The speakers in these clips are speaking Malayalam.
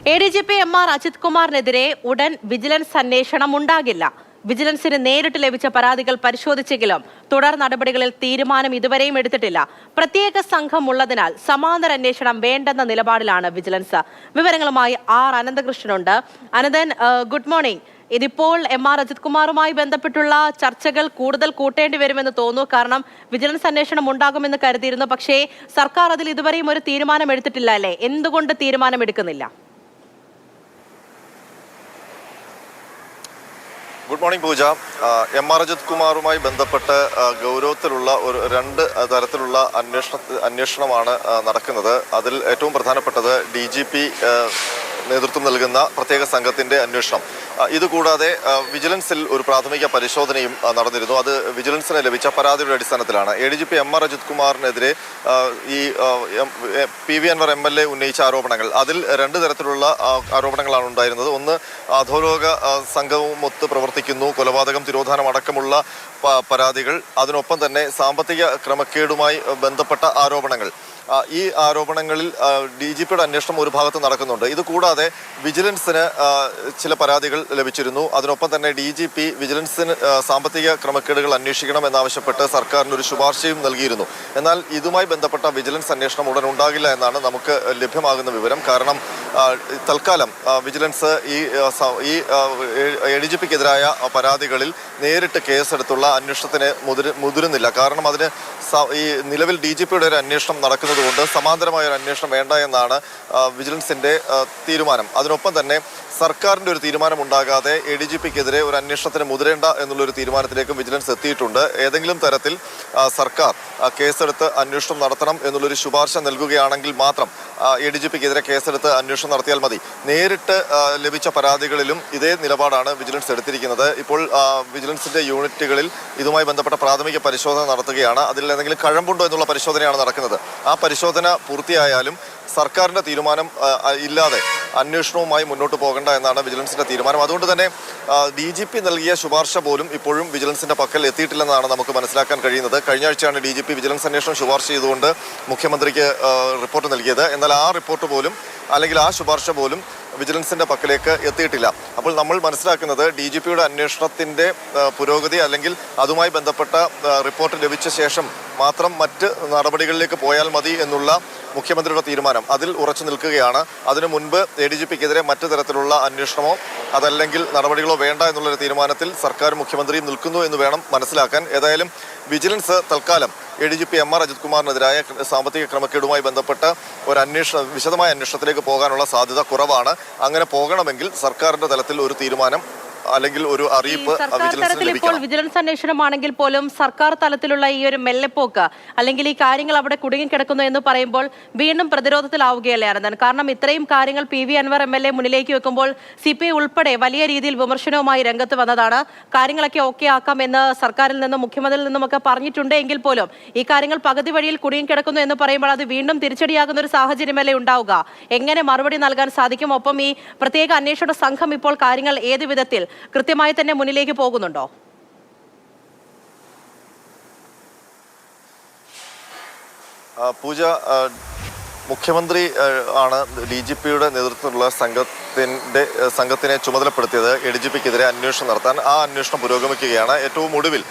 ADGP MR അജിത് കുമാറിനെതിരെ ഉടൻ വിജിലൻസ് അന്വേഷണം ഉണ്ടാകില്ല. വിജിലൻസിന് നേരിട്ട് ലഭിച്ച പരാതികൾ പരിശോധിച്ചെങ്കിലും തുടർ നടപടികളിൽ തീരുമാനം ഇതുവരെയും എടുത്തിട്ടില്ല. പ്രത്യേക സംഘം ഉള്ളതിനാൽ സമാന്തര അന്വേഷണം വേണ്ടെന്ന നിലപാടിലാണ് വിജിലൻസ്. വിവരങ്ങളുമായി അനന്തകൃഷ്ണനുണ്ട്. Ananthan, good morning. ഇതിപ്പോൾ MR അജിത് കുമാറുമായി ബന്ധപ്പെട്ടുള്ള ചർച്ചകൾ കൂടുതൽ കൂട്ടേണ്ടി വരുമെന്ന് തോന്നുന്നു. കാരണം വിജിലൻസ് അന്വേഷണം ഉണ്ടാകുമെന്ന് കരുതിയിരുന്നു. പക്ഷേ സർക്കാർ അതിൽ ഇതുവരെയും ഒരു തീരുമാനം എടുത്തിട്ടില്ല അല്ലേ? എന്തുകൊണ്ട് തീരുമാനം എടുക്കുന്നില്ല? ഗുഡ് മോർണിംഗ് പൂജ. MR അജിത് കുമാറുമായി ബന്ധപ്പെട്ട് ഗൗരവത്തിലുള്ള രണ്ട് തരത്തിലുള്ള അന്വേഷണമാണ് നടക്കുന്നത്. അതിൽ ഏറ്റവും പ്രധാനപ്പെട്ടത് DGP നേതൃത്വം നൽകുന്ന പ്രത്യേക സംഘത്തിന്റെ അന്വേഷണം. ഇതുകൂടാതെ വിജിലൻസിൽ ഒരു പ്രാഥമിക പരിശോധനയും നടന്നിരുന്നു. അത് വിജിലൻസിന് ലഭിച്ച പരാതിയുടെ അടിസ്ഥാനത്തിലാണ്. ADGP MR അജിത് കുമാറിനെതിരെ ഈ PV അൻവർ MLA ഉന്നയിച്ച ആരോപണങ്ങൾ, അതിൽ രണ്ട് തരത്തിലുള്ള ആരോപണങ്ങളാണ് ഉണ്ടായിരുന്നത്. ഒന്ന്, അധോലോക സംഘവുമൊത്ത് പ്രവർത്തിക്കുന്നു, കൊലപാതകം, തിരോധാനം അടക്കമുള്ള പരാതികൾ. അതിനൊപ്പം തന്നെ സാമ്പത്തിക ക്രമക്കേടുമായി ബന്ധപ്പെട്ട ആരോപണങ്ങൾ. ഈ ആരോപണങ്ങളിൽ DGPയുടെ അന്വേഷണം ഒരു ഭാഗത്ത് നടക്കുന്നുണ്ട്. ഇതുകൂടാതെ വിജിലൻസിന് ചില പരാതികൾ ലഭിച്ചിരുന്നു. അതിനൊപ്പം തന്നെ DGP വിജിലൻസിന് സാമ്പത്തിക ക്രമക്കേടുകൾ അന്വേഷിക്കണം എന്നാവശ്യപ്പെട്ട് സർക്കാരിന് ഒരു ശുപാർശയും നൽകിയിരുന്നു. എന്നാൽ ഇതുമായി ബന്ധപ്പെട്ട വിജിലൻസ് അന്വേഷണം ഉടൻ ഉണ്ടാകില്ല എന്നാണ് നമുക്ക് ലഭ്യമാകുന്ന വിവരം. കാരണം തൽക്കാലം വിജിലൻസ് ഈ ADGPക്കെതിരായ പരാതികളിൽ നേരിട്ട് കേസെടുത്തുള്ള അന്വേഷണത്തിന് മുതിരുന്നില്ല. കാരണം അതിന് ഈ നിലവിൽ DGPയുടെ ഒരു അന്വേഷണം നടക്കുന്നതുകൊണ്ട് സമാന്തരമായ ഒരു അന്വേഷണം വേണ്ട എന്നാണ് വിജിലൻസിന്റെ തീരുമാനം. അതിനൊപ്പം തന്നെ സർക്കാരിന്റെ ഒരു തീരുമാനം ഉണ്ടാകാതെ ADGPക്കെതിരെ ഒരു അന്വേഷണത്തിന് മുതിരേണ്ട എന്നുള്ളൊരു തീരുമാനത്തിലേക്കും വിജിലൻസ് എത്തിയിട്ടുണ്ട്. ഏതെങ്കിലും തരത്തിൽ സർക്കാർ കേസെടുത്ത് അന്വേഷണം നടത്തണം എന്നുള്ളൊരു ശുപാർശ നൽകുകയാണെങ്കിൽ മാത്രം ADGPക്കെതിരെ കേസെടുത്ത് അന്വേഷണം നടത്തിയാൽ മതി. നേരിട്ട് ലഭിച്ച പരാതികളിലും ഇതേ നിലപാടാണ് വിജിലൻസ് എടുത്തിരിക്കുന്നത്. ഇപ്പോൾ വിജിലൻസിന്റെ യൂണിറ്റുകളിൽ ഇതുമായി ബന്ധപ്പെട്ട പ്രാഥമിക പരിശോധന നടത്തുകയാണ്. അതിൽ എന്തെങ്കിലും കഴമ്പുണ്ടോ എന്നുള്ള പരിശോധനയാണ് നടക്കുന്നത്. ആ പരിശോധന പൂർത്തിയായാലും സർക്കാരിന്റെ തീരുമാനം ഇല്ലാതെ അന്വേഷണവുമായി മുന്നോട്ട് പോകേണ്ട എന്നാണ് വിജിലൻസിന്റെ തീരുമാനം. അതുകൊണ്ട് തന്നെ DGP നൽകിയ ശുപാർശ പോലും ഇപ്പോഴും വിജിലൻസിന്റെ പക്കൽ എത്തിയിട്ടില്ലെന്നാണ് നമുക്ക് മനസ്സിലാക്കാൻ കഴിയുന്നത്. കഴിഞ്ഞ ആഴ്ചയാണ് DGP വിജിലൻസ് അന്വേഷണം ശുപാർശ ചെയ്തുകൊണ്ട് മുഖ്യമന്ത്രിക്ക് റിപ്പോർട്ട് നൽകിയത്. എന്നാൽ ആ റിപ്പോർട്ട് പോലും അല്ലെങ്കിൽ ആ ശുപാർശ പോലും വിജിലൻസിന്റെ പക്കലേക്ക് എത്തിയിട്ടില്ല. അപ്പോൾ നമ്മൾ മനസ്സിലാക്കുന്നത് DGPയുടെ അന്വേഷണത്തിന്റെ പുരോഗതി അല്ലെങ്കിൽ അതുമായി ബന്ധപ്പെട്ട റിപ്പോർട്ട് ലഭിച്ച ശേഷം മാത്രം മറ്റ് നടപടികളിലേക്ക് പോയാൽ മതി എന്നുള്ള മുഖ്യമന്ത്രിയുടെ തീരുമാനം അതിൽ ഉറച്ചു നിൽക്കുകയാണ്. അതിനു മുൻപ് ADGPക്കെതിരെ മറ്റു തരത്തിലുള്ള അന്വേഷണമോ അതല്ലെങ്കിൽ നടപടികളോ വേണ്ട എന്നുള്ളൊരു തീരുമാനത്തിൽ സർക്കാരും മുഖ്യമന്ത്രിയും നിൽക്കുന്നു എന്ന് വേണം മനസ്സിലാക്കാൻ. ഏതായാലും വിജിലൻസ് തൽക്കാലം ADGP MR അജിത് കുമാറിനെതിരായ സാമ്പത്തിക ക്രമക്കേടുമായി ബന്ധപ്പെട്ട ഒരു വിശദമായ അന്വേഷണത്തിലേക്ക് പോകാനുള്ള സാധ്യത കുറവാണ്. അങ്ങനെ പോകണമെങ്കിൽ സർക്കാരിന്റെ തലത്തിൽ ഒരു തീരുമാനം അല്ലെങ്കിൽ ഒരു അറിയിപ്പ് ഇപ്പോൾ വിജിലൻസ് അന്വേഷണമാണെങ്കിൽ പോലും സർക്കാർ തലത്തിലുള്ള ഈ ഒരു മെല്ലെപ്പോക്ക് അല്ലെങ്കിൽ ഈ കാര്യങ്ങൾ അവിടെ കുടുങ്ങിക്കിടക്കുന്നു എന്ന് പറയുമ്പോൾ വീണ്ടും പ്രതിരോധത്തിലാവുകയല്ലേ അനന്തൻ? കാരണം ഇത്രയും കാര്യങ്ങൾ PV അൻവർ MLA മുന്നിലേക്ക് വെക്കുമ്പോൾ CPI ഉൾപ്പെടെ വലിയ രീതിയിൽ വിമർശനവുമായി രംഗത്ത് വന്നതാണ്. കാര്യങ്ങളൊക്കെ ഓക്കെ ആക്കാം എന്ന് സർക്കാരിൽ നിന്നും മുഖ്യമന്ത്രിയിൽ നിന്നുമൊക്കെ പറഞ്ഞിട്ടുണ്ട്. എങ്കിൽ പോലും ഈ കാര്യങ്ങൾ പകുതി വഴിയിൽ കുടുങ്ങിക്കിടക്കുന്നു എന്ന് പറയുമ്പോൾ അത് വീണ്ടും തിരിച്ചടിയാകുന്ന ഒരു സാഹചര്യമല്ലേ ഉണ്ടാവുക? എങ്ങനെ മറുപടി നൽകാൻ സാധിക്കും? ഒപ്പം ഈ പ്രത്യേക അന്വേഷണ സംഘം ഇപ്പോൾ കാര്യങ്ങൾ ഏത് വിധത്തിൽ കൃത്യമായി തന്നെ മുന്നിലേക്ക് പോകുന്നുണ്ടോ? പൂജ, മുഖ്യമന്ത്രി ആണ് DGPയുടെ നേതൃത്വത്തിലുള്ള സംഘത്തിനെ ചുമതലപ്പെടുത്തിയത് ADGPക്കെതിരെ അന്വേഷണം നടത്താൻ. ആ അന്വേഷണം പുരോഗമിക്കുകയാണ്. ഏറ്റവും ഒടുവിൽ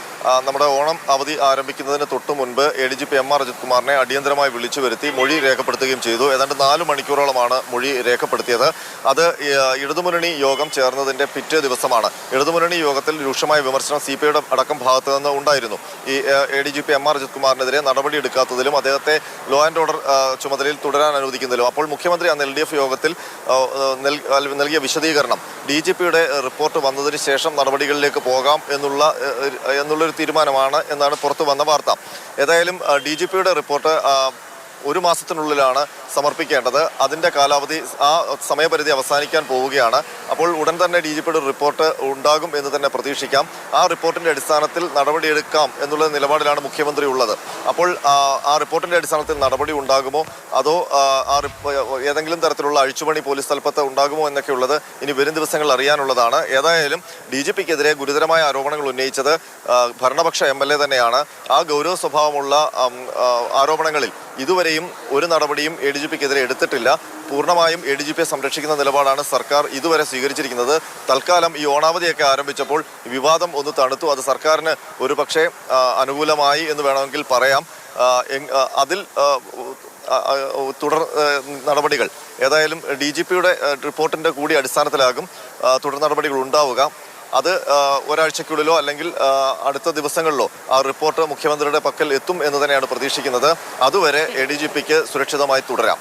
നമ്മുടെ ഓണം അവധി ആരംഭിക്കുന്നതിന് തൊട്ടു മുൻപ് ADGP MR അജിത് കുമാറിനെ അടിയന്തരമായി വിളിച്ചു വരുത്തി മൊഴി രേഖപ്പെടുത്തുകയും ചെയ്തു. ഏതാണ്ട് 4 മണിക്കൂറോളമാണ് മൊഴി രേഖപ്പെടുത്തിയത്. അത് ഇടതുമുന്നണി യോഗം ചേർന്നതിന്റെ പിറ്റേ ദിവസമാണ്. ഇടതുമുന്നണി യോഗത്തിൽ രൂക്ഷമായ വിമർശനം CPIയുടെ അടക്കം ഭാഗത്തു നിന്ന് ഉണ്ടായിരുന്നു. ഈ ADGP MR അജിത് കുമാറിനെതിരെ നടപടിയെടുക്കാത്തതിലും അദ്ദേഹത്തെ ലോ ആൻഡ് ഓർഡർ ചുമതലയിൽ തുടരാൻ അനുവദിക്കുന്നതിലും. അപ്പോൾ മുഖ്യമന്ത്രി അന്ന് LDF യോഗത്തിൽ നൽകിയ വിശദീകരണം DGPയുടെ റിപ്പോർട്ട് വന്നതിന് ശേഷം നടപടികളിലേക്ക് പോകാം എന്നുള്ളൊരു തീരുമാനമാണ് എന്നാണ് പുറത്തു വന്ന വാർത്ത. ഏതായാലും DGPയുടെ റിപ്പോർട്ട് 1 മാസത്തിനുള്ളിലാണ് സമർപ്പിക്കേണ്ടത്. അതിന്റെ കാലാവധി ആ സമയപരിധി അവസാനിക്കാൻ പോവുകയാണ്. അപ്പോൾ ഉടൻ തന്നെ DGPയുടെ റിപ്പോർട്ട് ഉണ്ടാകും എന്ന് തന്നെ പ്രതീക്ഷിക്കാം. ആ റിപ്പോർട്ടിന്റെ അടിസ്ഥാനത്തിൽ നടപടിയെടുക്കാം എന്നുള്ള നിലപാടിലാണ് മുഖ്യമന്ത്രി ഉള്ളത്. അപ്പോൾ ആ റിപ്പോർട്ടിന്റെ അടിസ്ഥാനത്തിൽ നടപടി ഉണ്ടാകുമോ അതോ ഏതെങ്കിലും തരത്തിലുള്ള അഴിച്ചുപണി പോലീസ് തലപ്പത്ത് ഉണ്ടാകുമോ എന്നൊക്കെയുള്ളത് ഇനി വരും ദിവസങ്ങളിൽ അറിയാനുള്ളതാണ്. ഏതായാലും DGPക്കെതിരെ ഗുരുതരമായ ആരോപണങ്ങൾ ഉന്നയിച്ചത് ഭരണപക്ഷ MLA തന്നെയാണ്. ആ ഗൗരവ സ്വഭാവമുള്ള ആരോപണങ്ങളിൽ ഇതുവരെയും ഒരു നടപടിയും ADGPക്കെതിരെ എടുത്തിട്ടില്ല. പൂർണ്ണമായും ADGPയെ സംരക്ഷിക്കുന്ന നിലപാടാണ് സർക്കാർ ഇതുവരെ സ്വീകരിച്ചിരിക്കുന്നത്. തൽക്കാലം ഈ ഓണാവധിയൊക്കെ ആരംഭിച്ചപ്പോൾ വിവാദം ഒന്ന് തണുത്തു. അത് സർക്കാരിന് ഒരു പക്ഷേ അനുകൂലമായി എന്ന് വേണമെങ്കിൽ പറയാം. അതിൽ തുടർ നടപടികൾ ഏതായാലും DGPയുടെ റിപ്പോർട്ടിൻ്റെ കൂടി അടിസ്ഥാനത്തിലാകും തുടർ നടപടികൾ ഉണ്ടാവുക. അത് ഒരാഴ്ചയ്ക്കുള്ളിലോ അല്ലെങ്കിൽ അടുത്ത ദിവസങ്ങളിലോ ആ റിപ്പോർട്ട് മുഖ്യമന്ത്രിയുടെ പക്കൽ എത്തും എന്ന് തന്നെയാണ് പ്രതീക്ഷിക്കുന്നത്. അതുവരെ ADGPക്ക് സുരക്ഷിതമായി തുടരാം.